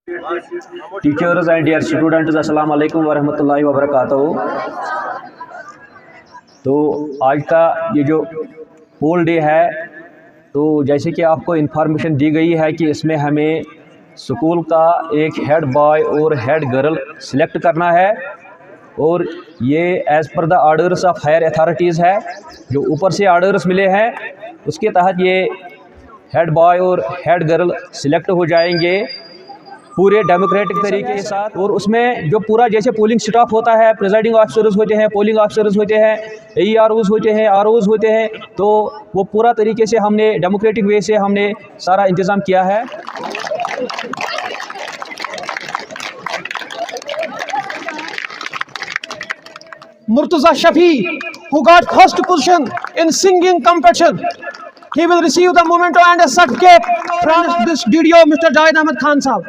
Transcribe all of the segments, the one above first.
Teachers and dear students, अस्सलाम वालेकुम वरहमतुल्लाहि वबरकातुहू। तो आज का ये जो पोल डे है, तो जैसे कि आपको इन्फॉर्मेशन दी गई है कि इसमें हमें स्कूल का एक हेड बॉय और हेड गर्ल सिलेक्ट करना है, और ये as per the orders of higher authorities है, जो ऊपर से आर्डर्स मिले हैं उसके तहत ये हेड बॉय और हेड गर्ल सिलेक्ट हो जाएंगे पूरे डेमोक्रेटिक तरीके के साथ। और उसमें जो पूरा जैसे पोलिंग स्टाफ होता है, प्रिजाइडिंग ऑफिसर्स होते हैं, पोलिंग ऑफिसर्स होते हैं, AEROs होते हैं, ROs होते हैं, तो वो पूरा तरीके से हमने डेमोक्रेटिक वे से हमने सारा इंतज़ाम किया है। Murtaza Shafi, who got first position in singing competition, he will receive the memento and a certificate from this DDO, Mr. Javed Ahmed Khan Sahab.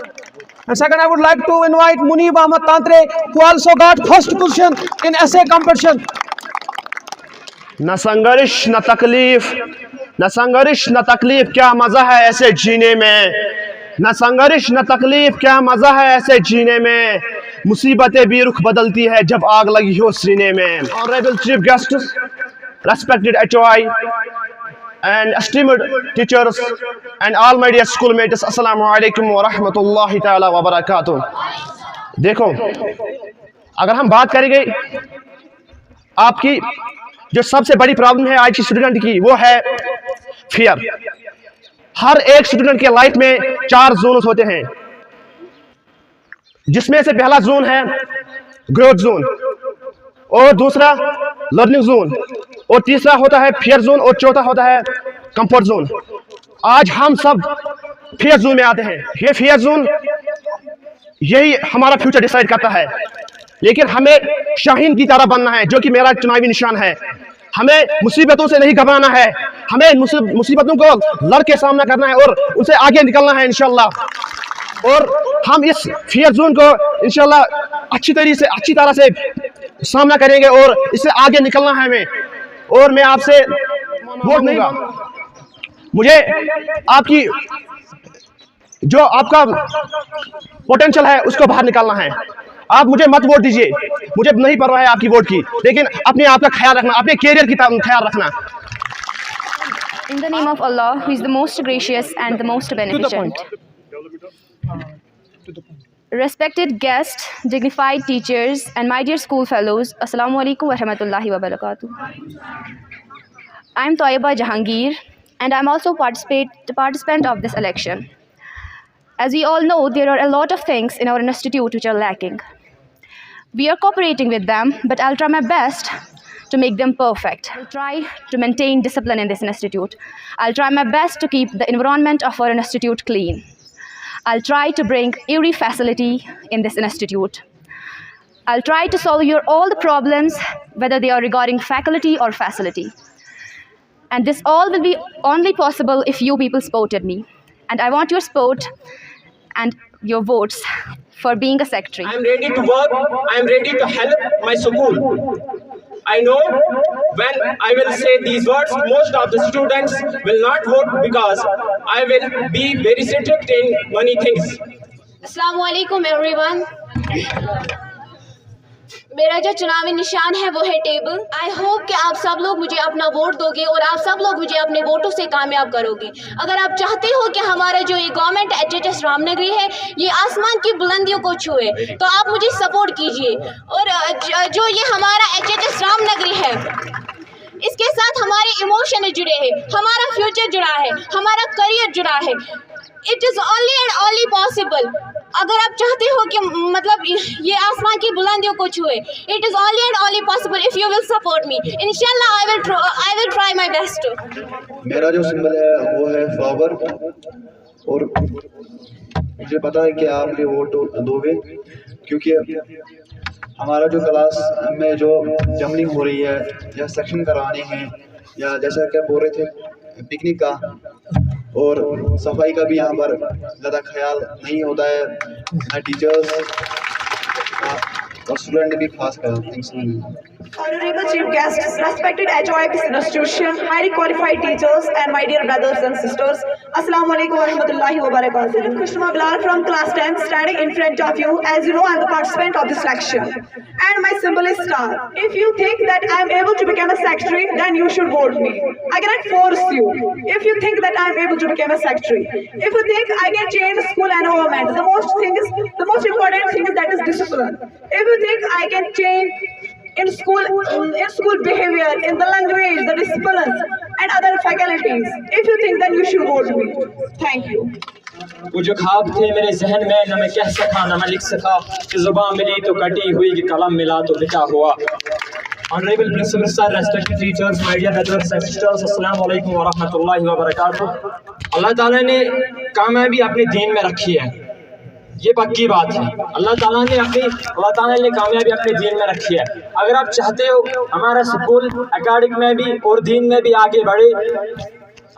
And second, I would like to invite Munib Ahmed Tantre, who also got first position in essay competition. न संघर्ष न तकलीफ, न संघर्ष न तकलीफ, क्या मज़ा है ऐसे जीने में। न संघर्ष न तकलीफ, क्या मज़ा है ऐसे जीने में। मुसीबतें भी रुख बदलती है जब आग लगी हो सीने में। Honourable chief guest, respected HOI and esteemed teachers and all my dear schoolmates, assalamu alaikum wa rahmatullahi ta'ala wa barakatuh। देखो, अगर हम बात करेंगे आपकी जो सबसे बड़ी प्रॉब्लम है आज की स्टूडेंट की, वो है फियर। हर एक स्टूडेंट के लाइफ में 4 जोन होते हैं, जिसमें से पहला जोन है ग्रोथ जोन, और दूसरा लर्निंग जोन, और तीसरा होता है फियर जोन, और चौथा होता है कंफर्ट जोन। आज हम सब फियर जोन में आते हैं। ये फियर जोन यही हमारा फ्यूचर डिसाइड करता है, लेकिन हमें शाहीन की तरह बनना है, जो कि मेरा चुनावी निशान है। हमें मुसीबतों से नहीं घबराना है, हमें मुसीबतों को लड़ के सामना करना है और उनसे आगे निकलना है इंशाल्लाह। और हम इस फियर जोन को इंशाल्लाह अच्छी तरह से सामना करेंगे और इससे आगे निकलना है हमें। और मैं आपसे वोट दूंगा, मुझे आपकी जो आपका पोटेंशियल है उसको बाहर निकालना है। आप मुझे मत वोट दीजिए, मुझे नहीं परवाह है आपकी वोट की, लेकिन अपने आप का ख्याल रखना, अपने कैरियर की ख्याल रखना। In the name of Allah, who is the most gracious and the most beneficent. Respected guests, dignified teachers, and my dear school fellows, Assalamu alaikum wa rahmatullahi wa barakatuh. I am Toyeba Jahangir, and I am also participant of this election. As we all know, there are a lot of things in our institute which are lacking. We are cooperating with them, but I'll try my best to make them perfect. I'll try to maintain discipline in this institute. I'll try my best to keep the environment of our institute clean. I'll try to bring every facility in this institute. I'll try to solve all the problems, whether they are regarding faculty or facility. And this all will be only possible if you people supported me. And I want your support and your votes for being a secretary. I am ready to work, I am ready to help my school. I know when I will say these words, most of the students will not vote because I will be very strict in many things. Assalamu alaikum everyone. मेरा जो चुनावी निशान है वो है table. I hope कि आप सब लोग मुझे अपना वोट दोगे और आप सब लोग मुझे अपने वोटों से कामयाब करोगे। अगर आप चाहते हो कि हमारा जो ये गवर्नमेंट HHS रामनगरी है ये आसमान की बुलंदियों को छुए, तो आप मुझे सपोर्ट कीजिए। और जो ये हमारा HHS रामनगरी है, इसके साथ हमारे इमोशन जुड़े हैं, हमारा फ्यूचर जुड़ा है, हमारा करियर जुड़ा है। It is only and only possible अगर आप चाहते हो कि मतलब ये आसमान की बुलंदियों को छुए। It is only and only possible if you will support me. इंशाल्लाह I will try my best. मेरा जो सिंबल है वो है फ्लावर, और मुझे पता है कि आप मुझे वोट दोगे, क्योंकि हमारा जो क्लास में जो जमलिंग हो रही है या सेक्शन कराने हैं, या जैसा कि बोल रहे थे पिकनिक का, और सफाई का भी यहाँ पर ज़्यादा ख्याल नहीं होता है, ना टीचर्स और स्टूडेंट भी खास कर। Honorable Chief Guests, respected HOI of this institution, highly qualified teachers, and my dear brothers and sisters, Assalamu alaikum wa rahmatullahi wa barakatuh. Kushtuma Bilal from class 10 standing in front of you. As you know, I am the participant of this lecture. And my symbol is star. If you think that I am able to become a secretary, then you should vote me. I cannot force you. If you think that I am able to become a secretary. If you think I can change the school environment, the most important thing is that is discipline. If you think I can change in school behavior, in the language, the disciplines, and other faculties. If you think, then you should vote me. Thank you. وہ جو خواب تھے میرے ذہن میں نہ میں کہہ سکا نہ میں لکھ سکا کہ زبان ملی تو کٹی ہوئی کہ قلم ملا تو لکھا ہوا. Honorable Principal Sir, respected teachers, my dear brothers and sisters, السلام علیکم ورحمۃ اللہ وبرکاتہ. اللہ تعالیٰ نے کامیابی اپنے دین میں رکھی ہے, یہ پکی بات ہے. اللہ تعالیٰ نے کامیابی اپنے دین میں رکھی ہے. اگر آپ چاہتے ہو ہمارا سکول اکیڈمک میں بھی اور دین میں بھی آگے بڑھے,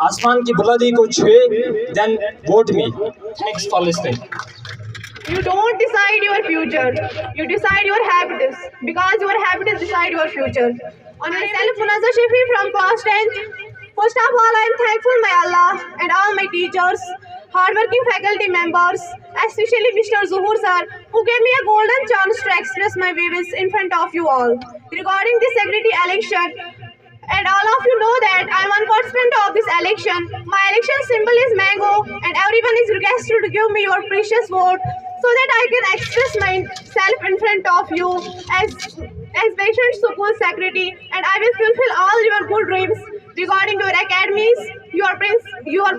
آسمان کی بلندی کو چھوئے, then vote me. Thanks for listening. You don't decide your future. You decide your habits, because your habits decide your future. On myself, Munazza Shafi from class 10th. First of all, I am thankful my Allah and all my teachers, hardworking faculty members, especially Mr. Zuhur sir, who gave me a golden chance to express my views in front of you all. Regarding the secretary election, and all of you know that I am one participant of this election. My election symbol is mango, and everyone is requested to give me your precious vote so that I can express myself in front of you as patient school secretary, and I will fulfill all your good dreams regarding your academies, your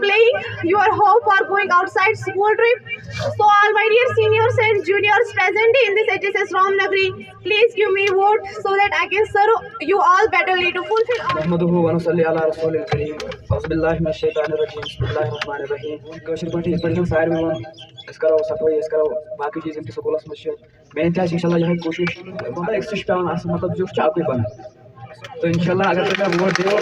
playing, your hope for going outside school trip. So all my dear seniors and juniors present in this HSS Ramnagri, please give me vote so that I can serve you all betterly to fulfill all. نحمده ونصلي على رسول الكريم. أعوذ بالله من الشيطان الرجيم. بسم الله الرحمن الرحيم. کٲشِر پٲٹھۍ یِتھ پٲٹھۍ زَن سارنٕے ووٚن, أسۍ کَرو صفٲیی, أسۍ کَرو باقٕے چیٖز یِم تہِ سکوٗلَس منٛز چھِ. میٛانہِ تہِ آسہِ اِنشاء اللہ یِہوٚے کوٗشِش, مطلب أکسٕے چھُ پٮ۪وان آسُن, مطلب زیُٹھ چھُ اَکُے بَنان. تہٕ اِنشاء اللہ اگر تُہۍ مےٚ ووٹ دِیِو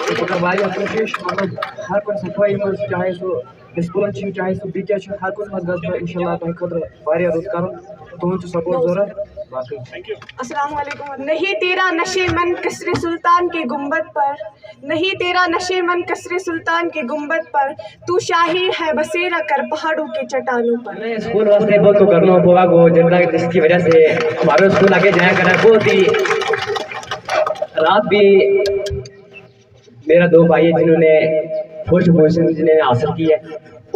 تہٕ بہٕ کَرٕ واریاہ کوٗشِش, مطلب ہر کُنہِ صفٲیی منٛز, چاہے سُہ ڈِسپٕلن چھُ, چاہے سُہ بیٚیہِ کیٛاہ چھُ, ہر کُنہِ منٛز گژھٕ بہٕ اِنشاء اللہ تۄہہِ خٲطرٕ واریاہ رُت کَرُن. تُہُنٛد چھُ سپورٹ ضوٚرَتھ. باقٕے السلام علیکم. نہیں تیرا نشے من کسر سلطان کے گنبد پر, نہیں تیرا نشے من کسر سلطان کے گنبد پر, تو شاہی ہے بسیرا کر پہاڑوں کے چٹانوں پر. میں اسکول واسطے بہت تو کرنا ہوا کو جس کی وجہ سے ہمارا اسکول آگے جایا کرا. بہت ہی رات بھی میرا 2 بھائی ہیں جنہوں نے فرسٹ پوزیشن جنہیں حاصل کی ہے.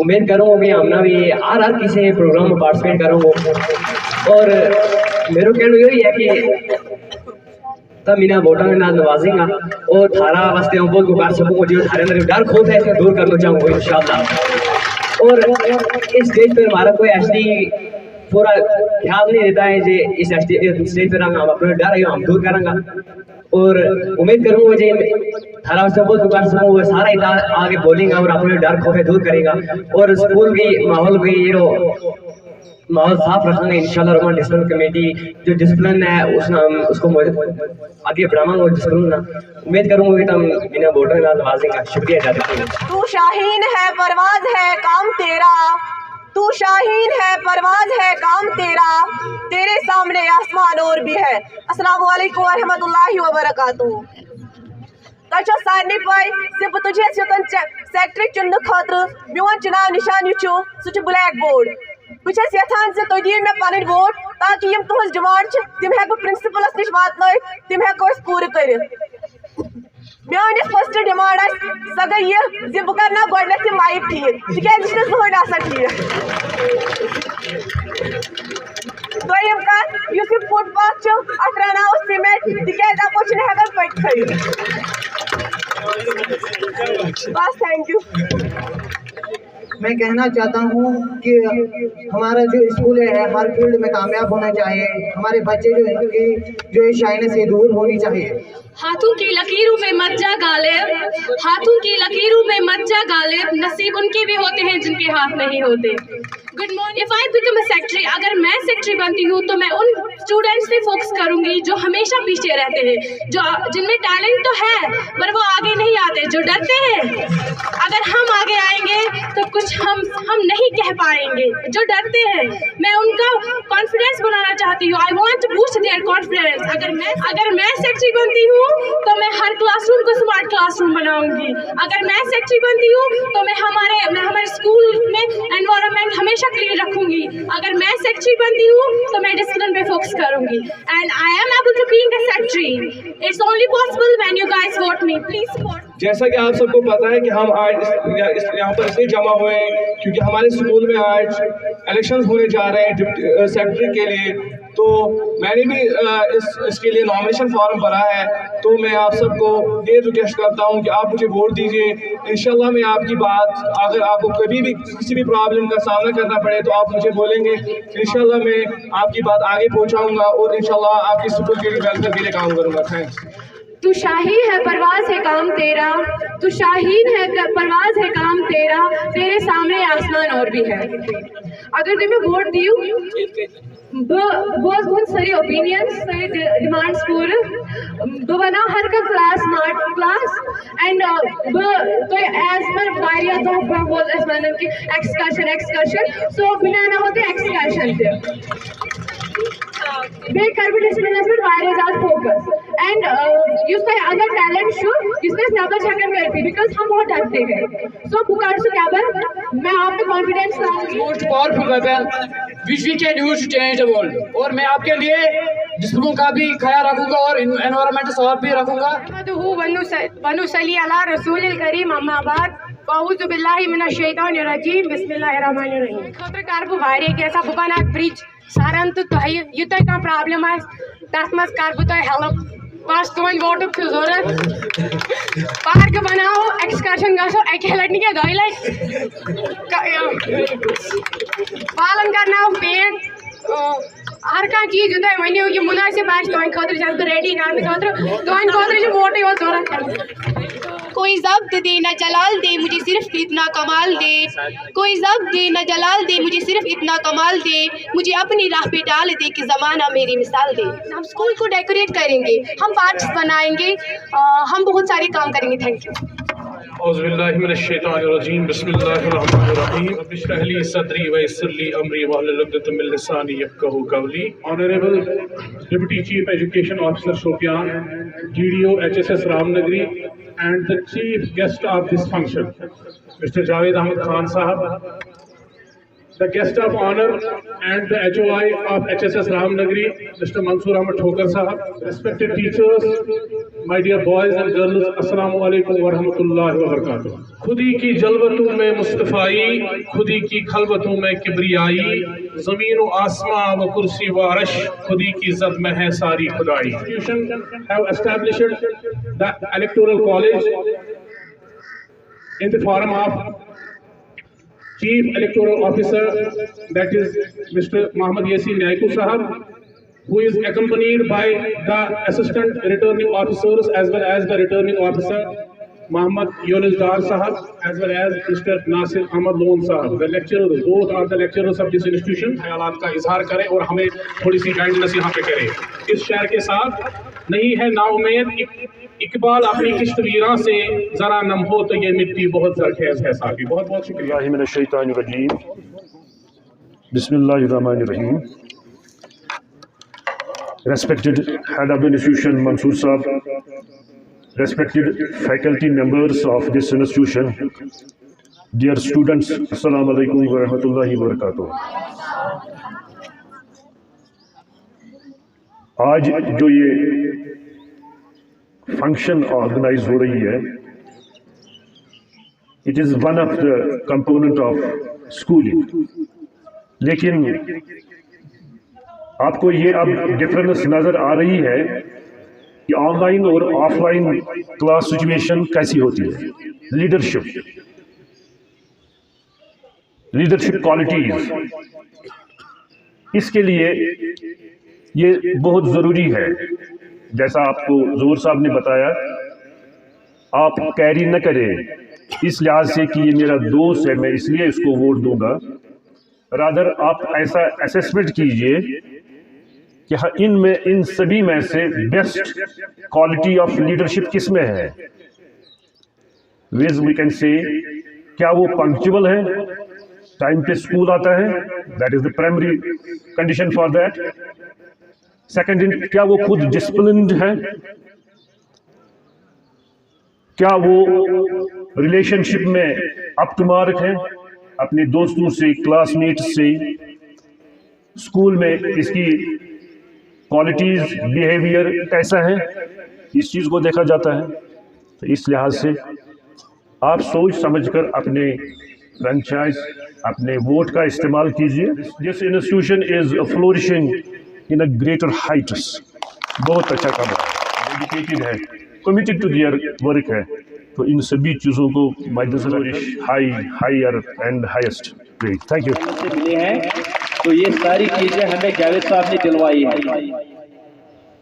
امید کروں گا کہ ہم بھی ہر کسی پروگرام میں پارٹیسپیٹ کروں گا, اور میرا کہنا یہی ہے کہ تب انہیں ووٹوں کے نال نوازیں گا اور تھارا واسطے بہت کو کر سکوں گا. جو تھارے اندر ڈر خوف ہے اسے دور کرنا چاہوں گا انشاءاللہ. اور اس اسٹیج پر ہمارا کوئی ایسی پورا خیال نہیں دیتا ہے کہ اس اسٹیج پر ہم اپنا ڈر ہے ہم دور کریں گا, اور امید کروں گا جی تھارا واسطے بہت کو کر سکوں گا. سارا آگے بولیں گا اور اپنے ڈر خوف دور کرے گا, اور اسکول کی ماحول بھی یہ ماحول صاف رکھیں گے انشاءاللہ. رحمان ڈسپلن کمیٹی جو ڈسپلن ہے اس کو آگے بڑھاؤں گا. ڈسپلن امید کروں گا کہ تم انہیں ووٹر نوازیں گا. شکریہ جاتے. تو شاہین ہے پرواز ہے کام تیرا, تو شاہین ہے پرواز ہے کام تیرا, تیرے سامنے آسمان اور بھی ہے. السلام علیکم ورحمۃ اللہ وبرکاتہ. تۄہہِ چھو سارنٕے پاے زِ بہٕ تُجیس یوٚتن سیکٹری چُننہٕ خٲطرٕ. میون چُناو نِشان یُس چھُ سُہ چھُ بلیک بورڈ. بہٕ چھَس یژھان زِ تُہۍ دِیِو مےٚ پنٕنۍ ووٹ تاکہِ یِم تُہٕنٛز ڈِمانڈ چھِ تِم ہٮ۪کہٕ بہٕ پرنسپلس نِش واتنٲیِتھ, تِم ہٮ۪کو أسۍ پوٗرٕ کٔرِتھ. میٲنۍ یۄس فٔسٹ ڈِمانڈ آسہِ سۄ گٔے یہِ زِ بہٕ کرناو گۄڈٕنٮ۪تھ یہِ مایِک ٹھیٖک, تِکیازِ یہِ چھُنہٕ زٕہٕنۍ آسان ٹھیٖک. دوٚیِم کَتھ, یُس یہِ فُٹ پاتھ چھُ اَتھ رَناوو سیٖمٮ۪نٛٹ, تِکیازِ اَپٲرۍ چھِنہٕ ہٮ۪کان پٔکِتھٕے. بس تھینک یو. میں کہنا چاہتا ہوں کہ ہمارا جو اسکول ہے ہر فیلڈ میں کامیاب ہونا چاہیے. ہمارے بچے جو ہیں جو شائنی سے دور ہونی چاہیے. ہاتھوں کی لکیروں میں مت جا غالب, ہاتھوں کی لکیروں میں مت جا غالب, نصیب ان کے بھی ہوتے ہیں جن کے ہاتھ نہیں ہوتے. Good morning. If I become a secretary, अगर मैं सेक्रेटरी बनती हूँ तो मैं उन स्टूडेंट्स पे फोकस करूंगी जो हमेशा पीछे रहते हैं, जो जिनमें टैलेंट तो है पर वो आगे नहीं आते, जो डरते हैं। अगर हम आगे आएंगे तो कुछ हम नहीं कह पाएंगे। जो डरते हैं मैं उनका कॉन्फिडेंस बनाना चाहती हूँ। I want to boost their confidence. अगर मैं सेक्रेटरी बनती हूँ तो मैं हर क्लासरूम को स्मार्ट क्लासरूम बनाऊंगी। अगर मैं सेक्रेटरी बनती हूँ तो मैं हमारे स्कूल में एनवायरनमेंट हमेशा क्लीन रखूंगी। अगर मैं सेक्रेटरी बनती हूँ तो मैं डिसिप्लिन पे फोकस करूंगी। And I am able to being a secretary. It's only possible when you guys vote me. Please support. जैसा कि आप सबको पता है कि हम आज यहाँ पर इसलिए जमा हुए हैं क्योंकि हमारे स्कूल में आज इलेक्शंस होने जा रहे हैं सेक्रेटरी के लिए। तो मैंने भी इसके लिए नॉमिनेशन फॉर्म भरा है। तो मैं आप सबको ये रिक्वेस्ट करता हूँ कि आप मुझे वोट दीजिए। इंशाल्लाह मैं आपकी बात, अगर आपको कभी भी किसी भी प्रॉब्लम का सामना करना पड़े तो आप मुझे बोलेंगे, इंशाल्लाह मैं आपकी बात आगे पहुँचाऊँगा और इंशाल्लाह आपकी स्कूल के लिए वेलफेयर के लिए काम करूँगा। थैंक्स। तू शाही है परवाज़ है काम तेरा, तू शाहीन है परवाज़ है काम तेरा, तेरे सामने आसमान और भी है। अगर तुम्हें वोट दियो बहुत सारी ओपिनियंस, सारी डिमांड्स पूरे बना हर का क्लास स्मार्ट क्लास एंड तो एज पर वारिया तो बोल एस वन की एक्सकर्शन सो बिना ना होते एक्सकर्शन थे बे कर भी डिसिप्लिन पर वारिया ज़्यादा फोकस एंड उसका अगर टैलेंट शो जिसमें डबल चेकअप करती बिकॉज हम बहुत डरते हैं। सो पुकार से क्या मैं आप पे कॉन्फिडेंस लाऊंगी। Most powerful weapon which we can use to change the world। और मैं आपके लिए डिसिप्लिन का भी ख्याल रखूंगा और एनवायरमेंट साफ भी रखूंगा। वनु सली अला रसूल करीम अम्मा बाद औज़ु बिल्लाहि मिनश शैतानिर रजीम बिस्मिल्लाहिर रहीम। खतर कारबु वारिया के ऐसा बुकान अक ब्रिज सारन तो ये तो क्या प्रॉब्लम है तथ मज करबु तो हेल्प बस तुम वोटुक जरूरत पार्क बनाओ एक्सकर्शन गो अके लट क्या दो लट पालन करना पेंट हर कह चीज वो ये मुनासिब तुम रेडी तुम वोट जरूरत। कोई ज़ब्त दे न जलाल दे मुझे सिर्फ इतना कमाल दे, कोई ज़ब्त दे न जलाल दे मुझे सिर्फ इतना कमाल दे, मुझे अपनी राह पे डाल दे कि ज़माना मेरी मिसाल दे। हम स्कूल को डेकोरेट करेंगे, हम पार्क्स बनाएंगे, हम बहुत सारे काम करेंगे। Thank you. औज़ुबिल्लाहि मिनश शैतानिर रजीम बिस्मिल्लाहिर रहमानिर रहीम रब्बि इश्रह ली सदरी व यस्सिर ली अमरी वहलुल उक़दतम मिन लिसानी यफ़क़हू क़ौली। Honourable deputy chief education officer Shopian, GDO HSS Ramnagri and the chief guest of this function, Mr. Javed Ahmed Khan Sahab, the guest of honor and the HOI of HSS Ramnagari, Mr. Mansoor Ahmed Thokar Sahab, respected teachers, my dear boys and girls, Assalamu alaikum wa rahmatullahi wa barakatuh। खुदी की जलवतों में मुस्तफ़ाई, खुदी की खलवतों में किबरियाई, ज़मीन व आसमां व कुर्सी व अर्श, खुदी की ज़द में है सारी खुदाई। Institution have established the electoral college in the form of Chief Electoral Officer, that is Mr. Muhammad Yasin Naiku Sahab, who is accompanied by the Assistant Returning Officers as well as the Returning Officer Muhammad Yunus Dar Sahab, as well as Mr. Nasir Ahmad Loan Sahab. The lecturers, both are the lecturers of this institution। ख्यालात का इजहार करें और हमें थोड़ी सी guidance यहाँ पे करें। इस शहर के साथ नहीं है नाउम्मीद, इकबाल अपनी किश्त वीरां से जरा नम हो तो ये मिट्टी बहुत जरखेज है साथी। बहुत बहुत शुक्रिया। मिनश शैतानिर रजीम बिस्मिल्लाहिर रहमानिर रहीम। Respected head of the institution Mansoor Sahab, respected faculty members of this institution, dear students, Assalamu alaikum wa rahmatullahi wa barakatuh। आज जो ये फंक्शन ऑर्गेनाइज हो रही है, it is one of the component of schooling. लेकिन आपको ये अब डिफरेंस नज़र आ रही है कि ऑनलाइन और ऑफलाइन क्लास सिचुएशन कैसी होती है। लीडरशिप क्वालिटीज़, इसके लिए ये बहुत ज़रूरी है। जैसा आपको ज़ोर साहब ने बताया, आप कैरी न करें इस लिहाज से कि ये मेरा दोस्त है मैं इसलिए इसको वोट दूंगा, रादर आप ऐसा असेसमेंट कीजिए कि इन सभी में से बेस्ट क्वालिटी ऑफ लीडरशिप किस में है। वी कैन से क्या वो पंक्चुअल है, टाइम पे स्कूल आता है, that is the primary condition for that. Second, क्या वो खुद डिसिप्लिन्ड है, क्या वो रिलेशनशिप में अप टू मार्क है, अपने दोस्तों से, क्लासमेट से, स्कूल में इसकी क्वालिटीज बिहेवियर कैसा है, इस चीज़ को देखा जाता है। तो इस लिहाज से आप सोच समझकर अपने फ्रेंचाइज, अपने वोट का इस्तेमाल कीजिए। This institution is flourishing in a greater Heights. बहुत अच्छा काम है, डेडिकेटेड है, कमिटेड टू देयर वर्क है। तो इन सभी चीज़ों को higher and highest grade. Thank you. मिले हैं तो ये सारी चीज़ें हमें जावेद साहब ने दिलवाई है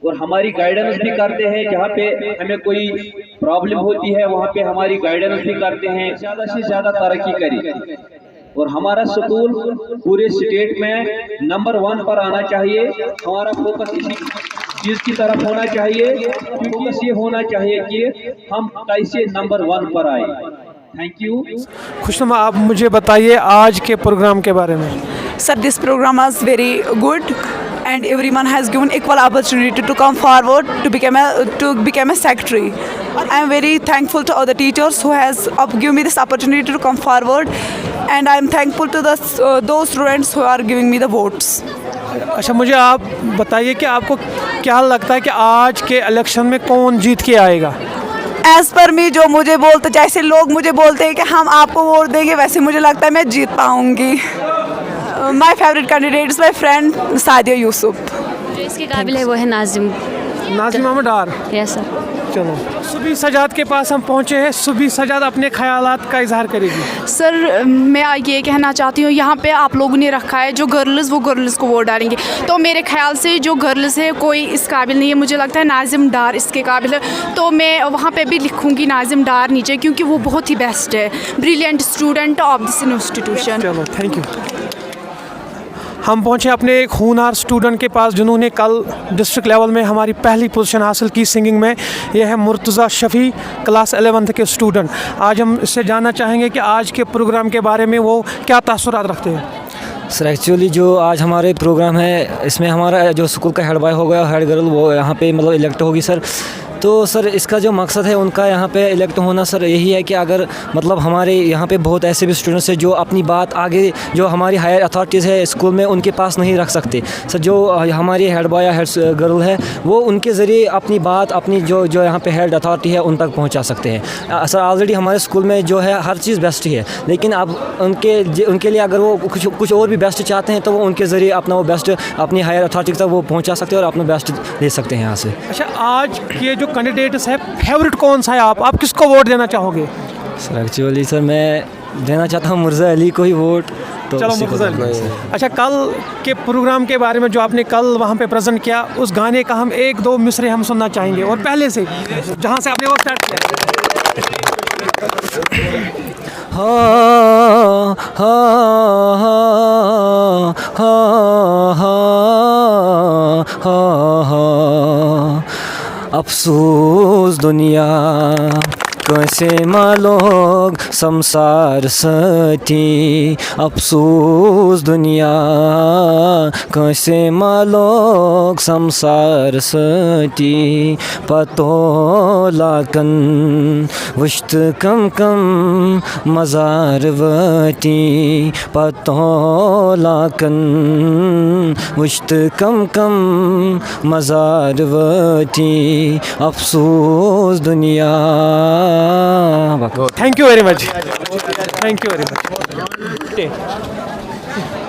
और हमारी गाइडेंस भी करते हैं। जहाँ पे हमें कोई प्रॉब्लम होती है वहाँ पे हमारी गाइडेंस भी करते हैं, ज़्यादा से ज़्यादा तरक्की करें और हमारा स्कूल पूरे स्टेट में नंबर 1 पर आना चाहिए। हमारा फोकस इसी चीज़ की तरफ होना चाहिए, फोकस ये होना चाहिए कि हम कैसे नंबर 1 पर आए। Thank you. खुशनुमा, आप मुझे बताइए आज के प्रोग्राम के बारे में। Sir, this program was very good and everyone has given equal opportunity to come forward to become a secretary. I am very thankful to all the teachers who has given me this opportunity to come forward, and I am thankful to those students who are giving me the votes. अच्छा, मुझे आप बताइए कि आपको क्या लगता है कि आज के इलेक्शन में कौन जीत के आएगा? एज पर मी जो मुझे बोलते, जैसे लोग मुझे बोलते हैं कि हम आपको वोट देंगे, वैसे मुझे लगता है मैं जीत पाऊंगी। My favourite candidate is my friend Sadia Yousuf. जो इसके काबिल है वो है नाजिम अहमद डार। Yes sir. चलो, सुबी सजाद के पास हम पहुँचे हैं। सुबी सजाद अपने ख्यालात का इजहार करेगी। सर, मैं ये कहना चाहती हूँ, यहाँ पे आप लोगों ने रखा है जो गर्ल्स, वो गर्ल्स को वोट डालेंगे, तो मेरे ख्याल से जो गर्ल्स है कोई इस काबिल नहीं है। मुझे लगता है नाजिम डार इसके काबिल है, तो मैं वहाँ पे भी लिखूँगी नाजिम डार नीचे, क्योंकि वो बहुत ही बेस्ट है, brilliant student of this institution. चलो, थैंक यू। हम पहुंचे अपने एक होनहार स्टूडेंट के पास जिन्होंने कल डिस्ट्रिक्ट लेवल में हमारी पहली पोजीशन हासिल की सिंगिंग में। यह है मुर्तज़ा शफ़ी, क्लास 11th के स्टूडेंट। आज हम इससे जानना चाहेंगे कि आज के प्रोग्राम के बारे में वो क्या तासुरात रखते हैं। सर, एक्चुअली जो आज हमारे प्रोग्राम है इसमें हमारा जो स्कूल का हेड बॉय हो गया, हेड गर्ल, वो यहाँ पे मतलब इलेक्ट होगी सर। तो सर इसका जो मकसद है उनका यहाँ पे इलेक्ट होना सर यही है कि अगर मतलब हमारे यहाँ पे बहुत ऐसे भी स्टूडेंट्स हैं जो अपनी बात आगे जो हमारी हायर अथॉरिटीज़ है स्कूल में उनके पास नहीं रख सकते सर। जो हमारी हेड बॉय या हेड गर्ल है वो उनके ज़रिए अपनी बात अपनी जो यहाँ पे हेड अथॉरिटी है उन तक पहुँचा सकते हैं। सर ऑलरेडी हमारे स्कूल में जो है हर चीज़ बेस्ट ही है, लेकिन अब उनके लिए अगर वो कुछ और भी बेस्ट चाहते हैं तो वो उनके ज़रिए अपना वो बेस्ट अपनी हायर अथॉरिटी तक वो पहुँचा सकते हैं और अपना बेस्ट दे सकते हैं यहाँ से। अच्छा, आज ये जो कैंडिडेट्स है फेवरेट कौन सा है? आप किसको वोट देना चाहोगे? सर एक्चुअली सर मैं देना चाहता हूँ मुर्ज़ा अली को ही वोट। तो चलो मुर्ज़ा अली। अच्छा, कल के प्रोग्राम के बारे में जो आपने कल वहाँ पे प्रेजेंट किया, उस गाने का हम 1-2 मिसरे हम सुनना चाहेंगे, और पहले से जहाँ से आपने वो स्टार्ट किया। हाँ हाँ हाँ हाँ हाँ हाँ अफसोस दुनिया कैसे मालोग संसार सती, अफसोस दुनिया कैसे मालोग संसार सती, पतो लाकन वश्त कम कम मज़ार वती, पतो लाकन वश्त कम कम मज़ार वती, अफसोस दुनिया। Thank you very much, thank you very much.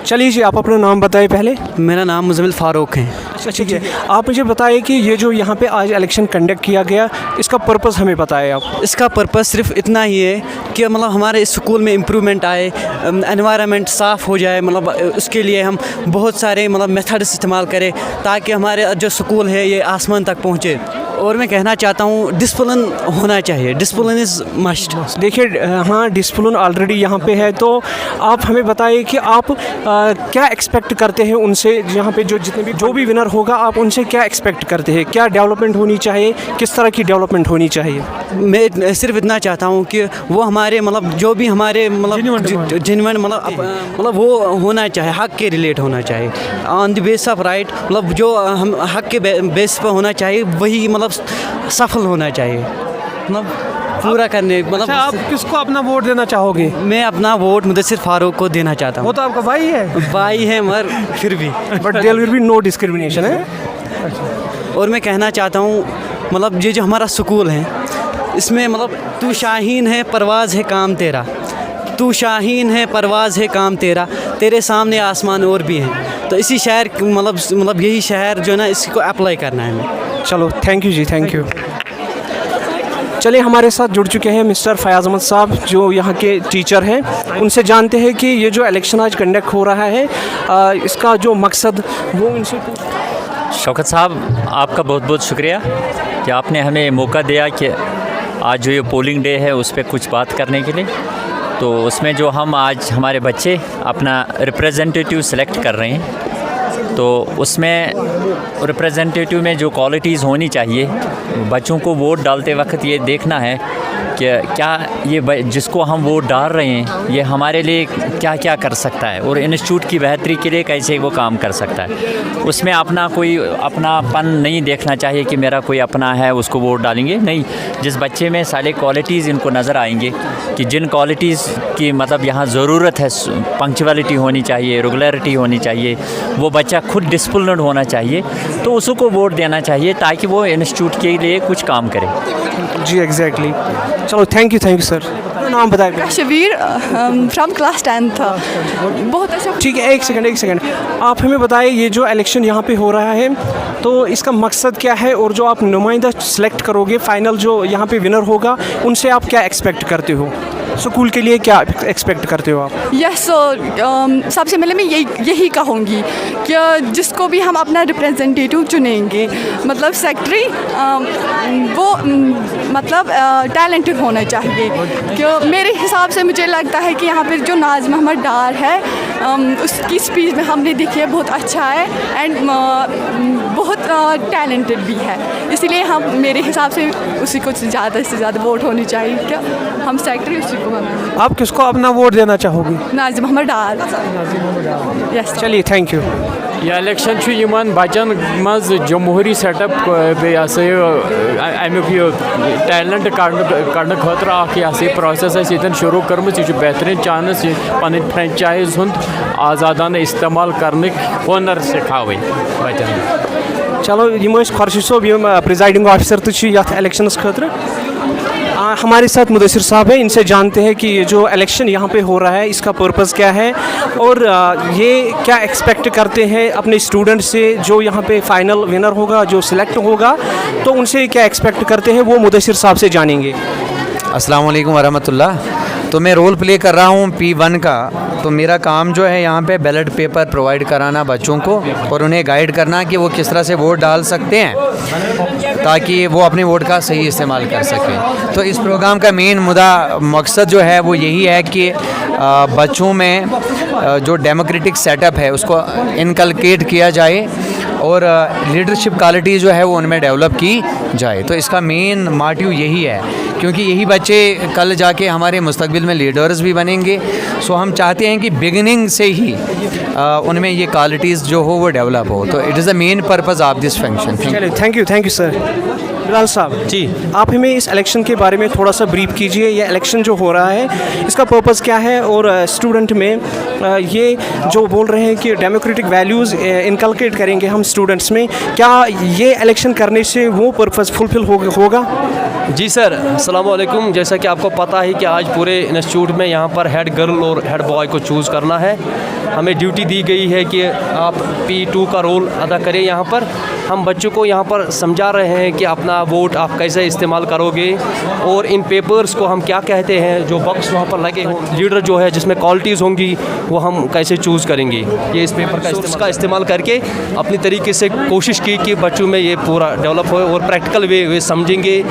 चलिए जी, आप अपना नाम बताइए पहले। मेरा नाम मुज़म्मिल फ़ारूक है। अच्छा, ठीक है। आप मुझे बताइए कि ये जो यहाँ पे आज इलेक्शन कंडक्ट किया गया, इसका पर्पस हमें बताएं आप। इसका पर्पस सिर्फ इतना ही है कि मतलब हमारे स्कूल में इम्प्रूवमेंट आए, एनवायरनमेंट साफ़ हो जाए, मतलब उसके लिए हम बहुत सारे मतलब मेथड्स इस्तेमाल करें ताकि हमारे जो स्कूल है ये आसमान तक पहुँचे। और मैं कहना चाहता हूँ डिसिप्लिन होना चाहिए, डिसिप्लिन इज़ मस्ट। देखिए हाँ, डिसिप्लिन ऑलरेडी यहाँ पे है, तो आप हमें बताइए कि आप क्या एक्सपेक्ट करते हैं उनसे, यहाँ पे जो भी विनर होगा आप उनसे क्या एक्सपेक्ट करते हैं, क्या डेवलपमेंट होनी चाहिए, किस तरह की डेवलपमेंट होनी चाहिए? मैं सिर्फ इतना चाहता हूँ कि वो हमारे मतलब जो भी हमारे मतलब जेन्युइन मतलब वो होना चाहिए, हक के रिलेट होना चाहिए, on the base of right, मतलब जो हम हक के बेस पर होना चाहिए वही मतलब सफल होना चाहिए, मतलब पूरा करने मतलब। अच्छा, आप किसको अपना वोट देना चाहोगे? मैं अपना वोट मुदस्सिर फारूक को देना चाहता हूँ। वो तो आपका भाई है। भाई है मगर फिर भी but there will be no discrimination है। और मैं कहना चाहता हूँ मतलब ये जो हमारा स्कूल है इसमें मतलब तू शाहीन है परवाज़ है काम तेरा, तू शाहीन है परवाज़ है काम तेरा, तेरे सामने आसमान और भी हैं। तो इसी शहर मतलब यही शहर जो है ना, इसको अप्लाई करना है हमें। चलो थैंक यू जी, थैंक यू। चलिए हमारे साथ जुड़ चुके हैं मिस्टर फयाज़ अहमद साहब, जो यहाँ के टीचर हैं। उनसे जानते हैं कि ये जो इलेक्शन आज कंडक्ट हो रहा है इसका जो मकसद वो उनसे। शौकत साहब, आपका बहुत बहुत शुक्रिया कि आपने हमें मौका दिया कि आज जो ये पोलिंग डे है उस पर कुछ बात करने के लिए। तो उसमें जो हम आज हमारे बच्चे अपना रिप्रेजेंटेटिव सेलेक्ट कर रहे हैं, तो उसमें रिप्रेजेंटेटिव में जो क्वालिटीज़ होनी चाहिए, बच्चों को वोट डालते वक्त ये देखना है कि क्या ये जिसको हम वोट डाल रहे हैं ये हमारे लिए क्या क्या कर सकता है और इंस्टीट्यूट की बेहतरी के लिए कैसे वो काम कर सकता है। उसमें अपना कोई अपनापन नहीं देखना चाहिए कि मेरा कोई अपना है उसको वोट डालेंगे, नहीं। जिस बच्चे में सारे क्वालिटीज़ इनको नज़र आएंगे कि जिन क्वालिटीज़ की मतलब यहाँ ज़रूरत है, पंक्चुअलिटी होनी चाहिए, रेगुलरिटी होनी चाहिए, वो बच्चा खुद डिसिप्लिन्ड होना चाहिए, तो उसको वोट देना चाहिए ताकि वो इंस्टीट्यूट के लिए कुछ काम करे। जी एग्जैक्टली। चलो थैंक यू सर। नाम बताइए। Shabir from class 10th। बहुत अच्छा। ठीक है, एक सेकंड आप हमें बताइए ये जो इलेक्शन यहाँ पे हो रहा है तो इसका मकसद क्या है, और जो आप नुमाइंदा सेलेक्ट करोगे फाइनल जो यहाँ पे विनर होगा उनसे आप क्या एक्सपेक्ट करते हो, स्कूल के लिए क्या एक्सपेक्ट करते हो आप? यस, सबसे पहले मैं यही कहूँगी कि जिसको भी हम अपना रिप्रेजेंटेटिव चुनेंगे, मतलब सेक्रेटरी वो मतलब टैलेंटेड होना चाहिए। कि मेरे हिसाब से मुझे लगता है कि यहाँ पर जो नाज मोहम्मद डार है उसकी स्पीच में हमने देखी है, बहुत अच्छा है एंड बहुत टैलेंटेड भी है, इसलिए हम मेरे हिसाब से उसी को ज़्यादा से ज़्यादा वोट होनी चाहिए कि हम सेक्रेटरी उसी को बनाएं। आप किसको अपना वोट देना चाहोगे? नाज़िम मोहम्मद डार। यस, चलिए थैंक यू। यह इलेक्शन बचन मज जमहूरी सेटअप अमुक टैलेंट कड़ने खतर प्रोसेस ये शुरू कर्म, यह बेहतरीन चांस पन फ्रेंचाइज हूँ आज़ादाना इस्तेमाल करने हुनर सिखावे बचन। चलो यम खुर्शी सोब प्रिजाइडिंग ऑफिसर तो इलेक्शन खतर। हमारे साथ मुदस्सिर साहब हैं, इनसे जानते हैं कि ये जो इलेक्शन यहाँ पे हो रहा है इसका पर्पज़ क्या है और ये क्या एक्सपेक्ट करते हैं अपने स्टूडेंट से जो यहाँ पे फाइनल विनर होगा, जो सिलेक्ट होगा, तो उनसे क्या एक्सपेक्ट करते हैं वो मुदस्सिर साहब से जानेंगे। अस्सलाम वालेकुम वरहमतुल्लाह। तो मैं रोल प्ले कर रहा हूँ P1 का। तो मेरा काम जो है यहाँ पे बैलेट पेपर प्रोवाइड कराना बच्चों को और उन्हें गाइड करना कि वो किस तरह से वोट डाल सकते हैं ताकि वो अपने वोट का सही इस्तेमाल कर सकें। तो इस प्रोग्राम का मेन मकसद जो है वो यही है कि बच्चों में जो डेमोक्रेटिक सेटअप है उसको इनकलकेट किया जाए और लीडरशिप क्वालिटी जो है वो उनमें डेवलप की जाए। तो इसका मेन मोटिव यही है, क्योंकि यही बच्चे कल जाके हमारे मुस्तकबिल में लीडर्स भी बनेंगे। सो हम चाहते हैं कि बिगिनिंग से ही उनमें ये क्वालिटीज़ जो हो वो डेवलप हो। तो it is the main purpose of this function. Thank you sir. Bilal साहब जी, आप हमें इस इलेक्शन के बारे में थोड़ा सा ब्रीफ कीजिए। ये इलेक्शन जो हो रहा है इसका पर्पज़ क्या है और स्टूडेंट में ये जो बोल रहे हैं कि डेमोक्रेटिक वैल्यूज़ इनकलकेट करेंगे हम स्टूडेंट्स में, क्या ये इलेक्शन करने से वो पर्पज़ फुलफिल होगा? जी सर, अस्सलाम वालेकुम। जैसा कि आपको पता है कि आज पूरे इंस्टीट्यूट में यहाँ पर हेड गर्ल और हेड बॉय को चूज़ करना है। हमें ड्यूटी दी गई है कि आप P2 का रोल अदा करें यहाँ पर। हम बच्चों को यहाँ पर समझा रहे हैं कि अपना वोट आप कैसे इस्तेमाल करोगे और इन पेपर्स को हम क्या कहते हैं, जो बॉक्स वहाँ पर लगे हों, लीडर जो है जिसमें क्वालिटीज़ होंगी वो हम कैसे चूज़ करेंगे। ये इस पेपर का इस्तेमाल करके अपनी तरीके से कोशिश की कि बच्चों में ये पूरा डेवलप हो और प्रैक्टिकल वे समझेंगे।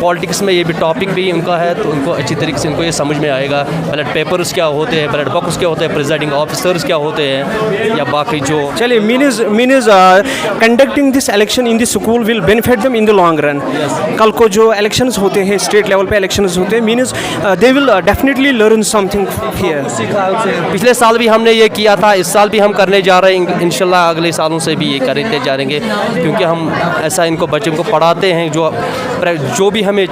पॉलिटिक्स में ये भी टॉपिक भी उनका है तो उनको अच्छी तरीके से उनको ये समझ में आएगा बैलेट पेपर्स क्या होते हैं, बैलेट बॉक्स क्या होते हैं, प्रिजाइडिंग ऑफिसर्स क्या होते हैं या बाकी जो। चलिए, means conducting this election in this school will benefit them in the long run. कल को जो इलेक्शंस होते हैं, स्टेट लेवल पे इलेक्शंस होते हैं, means they will definitely learn something here. पिछले साल भी हमने ये किया था, इस साल भी हम करने जा रहे हैं, इंशाल्लाह अगले सालों से भी ये करते जाएंगे, क्योंकि हम ऐसा इनको बच्चों को पढ़ाते हैं जो भी हमें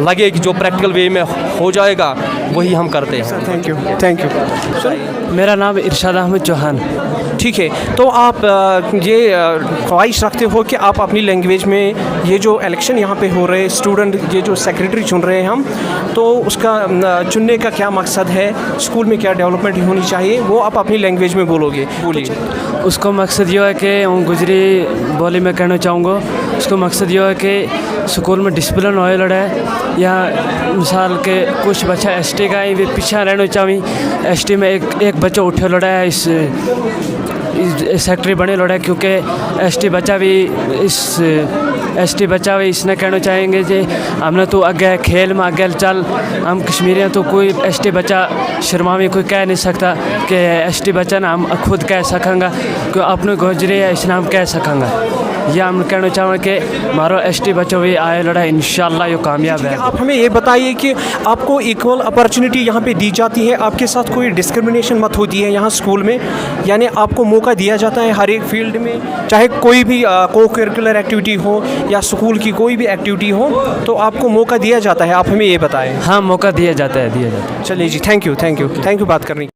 लगे कि जो प्रैक्टिकल वे में हो जाएगा वही हम करते हैं। Thank you. मेरा नाम इरशाद अहमद चौहान। ठीक है, तो आप ये ख्वाहिश रखते हो कि आप अपनी लैंग्वेज में ये जो इलेक्शन यहाँ पे हो रहे हैं, स्टूडेंट ये जो सेक्रेटरी चुन रहे हैं हम, तो उसका चुनने का क्या मकसद है, स्कूल में क्या डेवलपमेंट होनी चाहिए, वो आप अपनी लैंग्वेज में बोलोगे? बोलिए। उसको मकसद ये है कि गुजरी बोली में कहना चाहूँगा, उसको मकसद ये है कि स्कूल में डिसिप्लिन होए लड़ा है। या मिसाल के कुछ बच्चा ST का ही पीछे रहना चाहिए। ST में एक बच्चा उठे लड़ा है, इस सेक्रेटरी बने लड़ा है, क्योंकि ST बच्चा भी इसने कहना चाहेंगे कि हमने तो आगे खेल में आगे चल, हम कश्मीरी हैं तो कोई ST बच्चा शर्मा में कोई कह नहीं सकता कि ST बच्चा ना हम खुद कह सकेंगे कि अपने गुजरे है इसने हम कह सकेंगे। या हम कहना चाहेंगे कि हमारा ST बच्चों भी आए लड़ा, इंशाल्लाह ये कामयाब है। आप हमें ये बताइए कि आपको इक्वल अपॉर्चुनिटी यहाँ पे दी जाती है, आपके साथ कोई डिस्क्रिमिनेशन मत होती है यहाँ स्कूल में, यानी आपको मौका दिया जाता है हर एक फील्ड में, चाहे कोई भी को करिकुलर एक्टिविटी हो या स्कूल की कोई भी एक्टिविटी हो, तो आपको मौका दिया जाता है? आप हमें ये बताएं। हाँ, मौका दिया जाता है। चलिए जी, थैंक यू बात करने की।